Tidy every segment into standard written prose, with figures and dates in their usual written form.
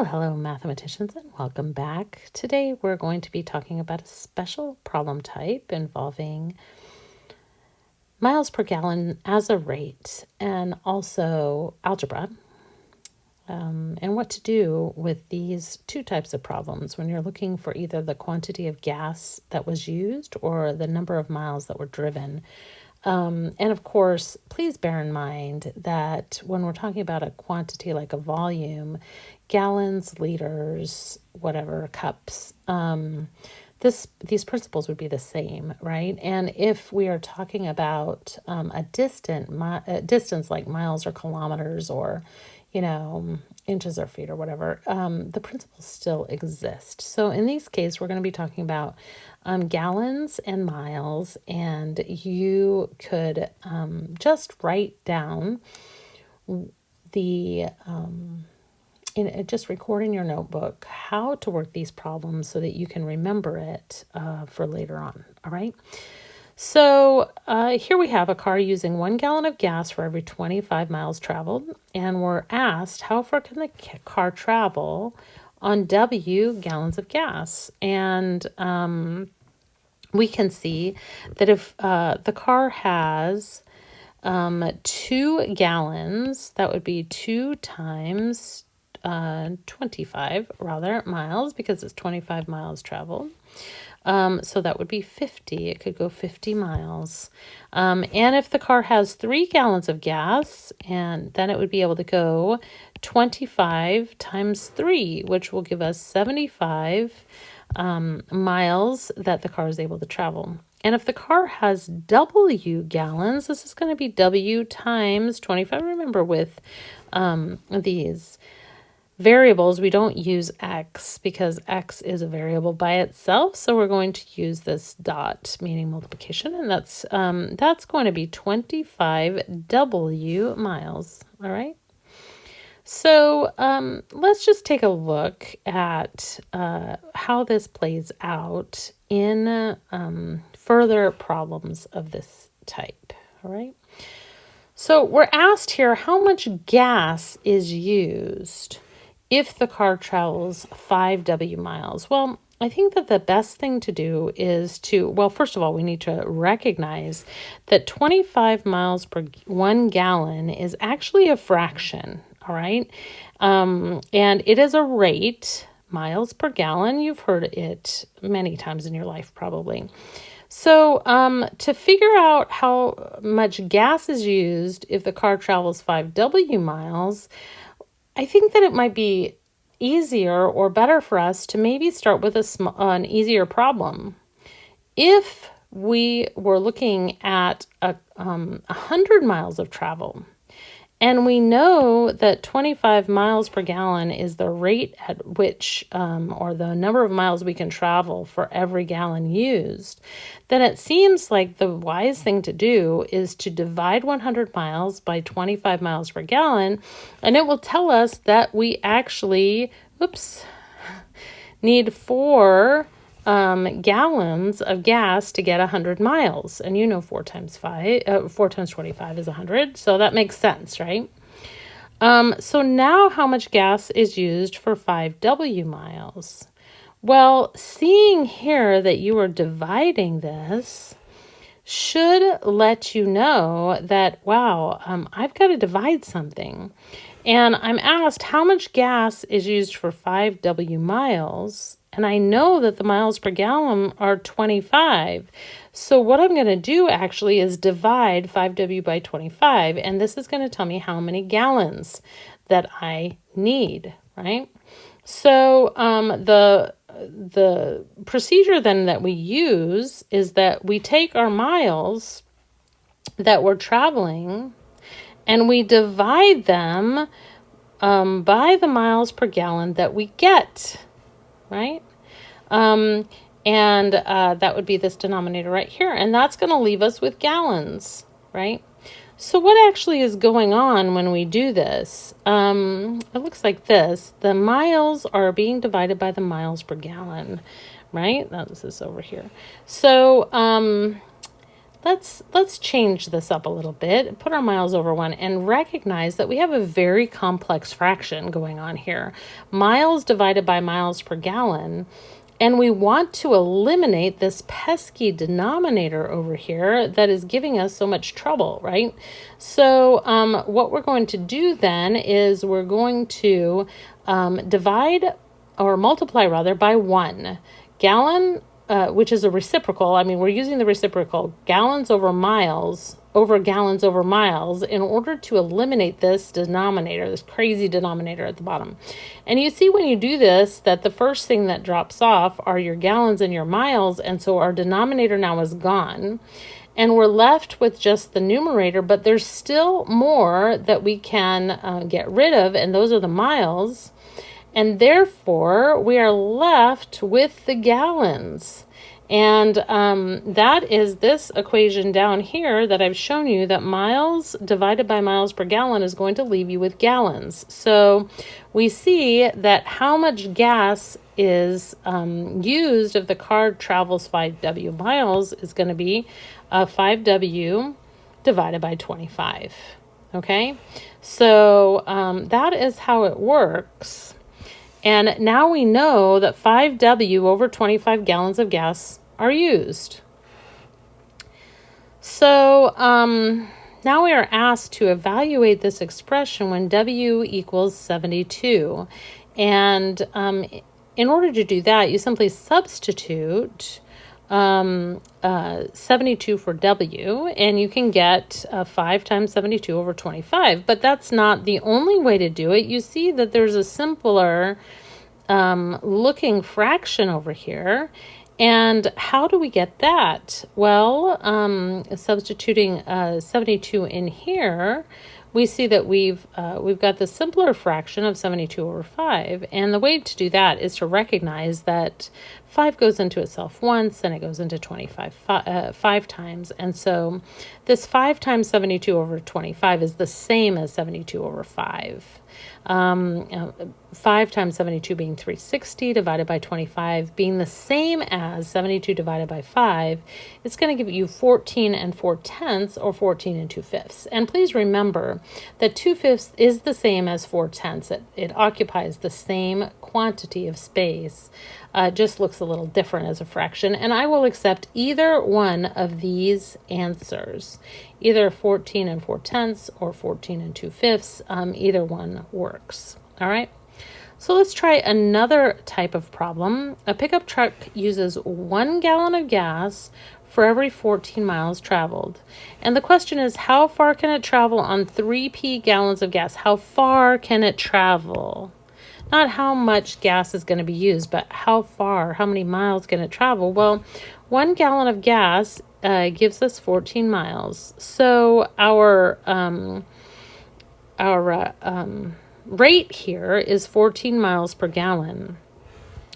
Well, hello, mathematicians, and welcome back. Today we're going to be talking about a special problem type involving miles per gallon as a rate and also algebra, and what to do with these two types of problems when you're looking for either the quantity of gas that was used or the number of miles that were driven. And of course, please bear in mind that when we're talking about a quantity like a volume, gallons, liters, whatever, cups, these principles would be the same, right? And if we are talking about a distance like miles or kilometers or, inches or feet or whatever, the principles still exist. So in these cases, we're going to be talking about gallons and miles, and you could just write down just record in your notebook how to work these problems so that you can remember it for later on. All right. So here we have a car using 1 gallon of gas for every 25 miles traveled. And we're asked, how far can the car travel on W gallons of gas? And we can see that if the car has 2 gallons, that would be 2 times 25 miles, because it's 25 miles traveled. So that would be 50. It could go 50 miles. And if the car has 3 gallons of gas, and then it would be able to go 25 times 3, which will give us 75 miles that the car is able to travel. And if the car has W gallons, this is going to be W times 25. Remember, with these variables, we don't use X because X is a variable by itself. So we're going to use this dot, meaning multiplication, and that's going to be 25 W miles. All right. So let's just take a look at how this plays out in further problems of this type. All right. So we're asked here how much gas is used if the car travels 5 W miles. Well, I think that the best thing to do is first of all, we need to recognize that 25 miles per 1 gallon is actually a fraction, all right? And it is a rate, miles per gallon. You've heard it many times in your life, probably. So to figure out how much gas is used if the car travels 5 W miles, I think that it might be easier or better for us to maybe start with an easier problem. If we were looking at 100 miles of travel, and we know that 25 miles per gallon is the rate at which, or the number of miles we can travel for every gallon used, then it seems like the wise thing to do is to divide 100 miles by 25 miles per gallon, and it will tell us that we actually, need 4 gallons of gas to get 100 miles. And 4 times 25 is 100. So that makes sense, right? So now how much gas is used for 5 W miles? Well, seeing here that you are dividing this should let you know that, wow, I've got to divide something. And I'm asked how much gas is used for 5 W miles. And I know that the miles per gallon are 25. So what I'm going to do actually is divide 5W by 25. And this is going to tell me how many gallons that I need, right? So the procedure then that we use is that we take our miles that we're traveling and we divide them by the miles per gallon that we get, right? And that would be this denominator right here. And that's going to leave us with gallons, right? So what actually is going on when we do this? It looks like this. The miles are being divided by the miles per gallon, right? This is over here. So let's change this up a little bit, put our miles over 1, and recognize that we have a very complex fraction going on here. Miles divided by miles per gallon. And we want to eliminate this pesky denominator over here that is giving us so much trouble, right? So what we're going to do then is we're going to divide or multiply rather by 1. Gallon, which is a reciprocal. I mean, we're using the reciprocal, gallons over miles over gallons over miles in order to eliminate this denominator, this crazy denominator at the bottom. And you see when you do this that the first thing that drops off are your gallons and your miles, and so our denominator now is gone. And we're left with just the numerator, but there's still more that we can get rid of, and those are the miles. And therefore, we are left with the gallons. And that is this equation down here that I've shown you, that miles divided by miles per gallon is going to leave you with gallons. So we see that how much gas is used if the car travels 5W miles is going to be 5W divided by 25. Okay, so that is how it works. And now we know that 5W over 25 gallons of gas are used. So now we are asked to evaluate this expression when W equals 72. And in order to do that, you simply substitute 72 for W, and you can get 5 times 72 over 25. But that's not the only way to do it. You see that there's a simpler looking fraction over here. And how do we get that? Well, substituting 72 in here, we see that we've got the simpler fraction of 72 over 5. And the way to do that is to recognize that 5 goes into itself once, and it goes into 25 5 times. And so this 5 times 72 over 25 is the same as 72 over 5. 5 times 72 being 360 divided by 25 being the same as 72 divided by 5. It's going to give you 14 and 4/10 or 14 and 2/5. And please remember that 2/5 is the same as 4/10. It occupies the same quantity of space. Just looks a little different as a fraction. And I will accept either one of these answers. Either 14 and 4/10 or 14 and 2/5. Either one works. All right. So let's try another type of problem. A pickup truck uses 1 gallon of gas for every 14 miles traveled. And the question is, how far can it travel on 3p gallons of gas? How far can it travel? Not how much gas is going to be used, but how far, how many miles can it travel? Well, 1 gallon of gas gives us 14 miles. So our rate here is 14 miles per gallon.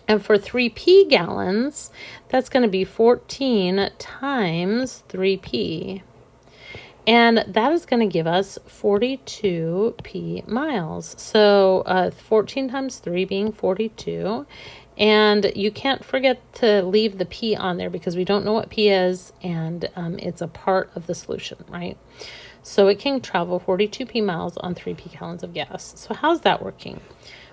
And for 3p gallons, that's going to be 14 times 3p. And that is going to give us 42p miles. So 14 times 3 being 42. And you can't forget to leave the p on there because we don't know what p is, and it's a part of the solution, right? So it can travel 42p miles on 3p gallons of gas. So how's that working?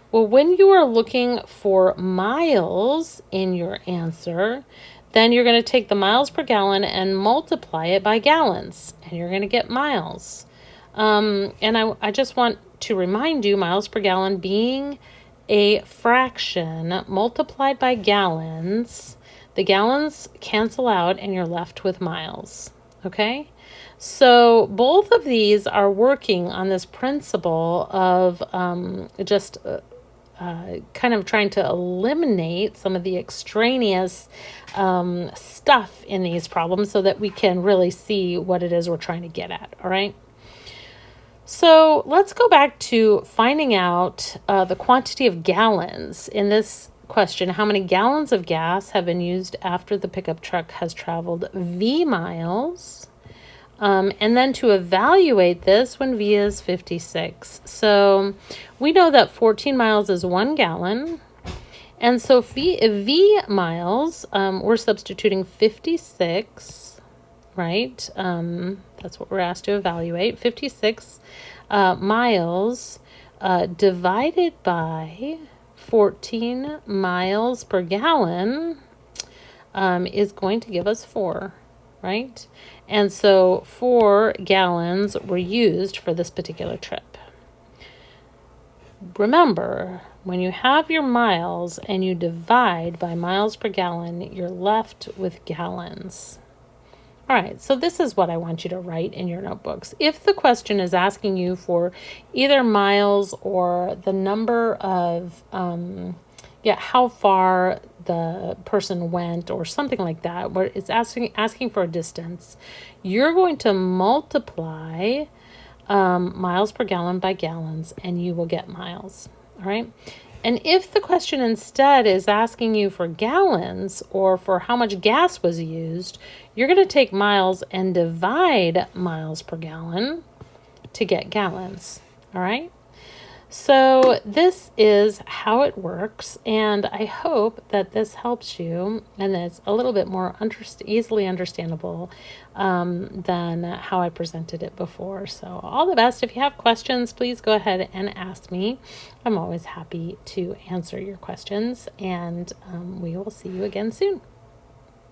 Well, when you are looking for miles in your answer, then you're going to take the miles per gallon and multiply it by gallons, and you're going to get miles. And I just want to remind you, miles per gallon being a fraction multiplied by gallons, the gallons cancel out and you're left with miles. Okay? So both of these are working on this principle of kind of trying to eliminate some of the extraneous stuff in these problems so that we can really see what it is we're trying to get at, all right? So let's go back to finding out the quantity of gallons in this question. How many gallons of gas have been used after the pickup truck has traveled V miles? And then to evaluate this when V is 56. So we know that 14 miles is 1 gallon. And so V miles, we're substituting 56 right? That's what we're asked to evaluate. 56 miles divided by 14 miles per gallon is going to give us 4, right? And so 4 gallons were used for this particular trip. Remember, when you have your miles and you divide by miles per gallon, you're left with gallons. All right, so this is what I want you to write in your notebooks. If the question is asking you for either miles or the number of, how far the person went or something like that, where it's asking for a distance, you're going to multiply miles per gallon by gallons, and you will get miles. All right. And if the question instead is asking you for gallons or for how much gas was used, you're going to take miles and divide miles per gallon to get gallons. All right. So this is how it works, and I hope that this helps you and it's a little bit more easily understandable than how I presented it before. So all the best. If you have questions, please go ahead and ask me. I'm always happy to answer your questions, and we will see you again soon.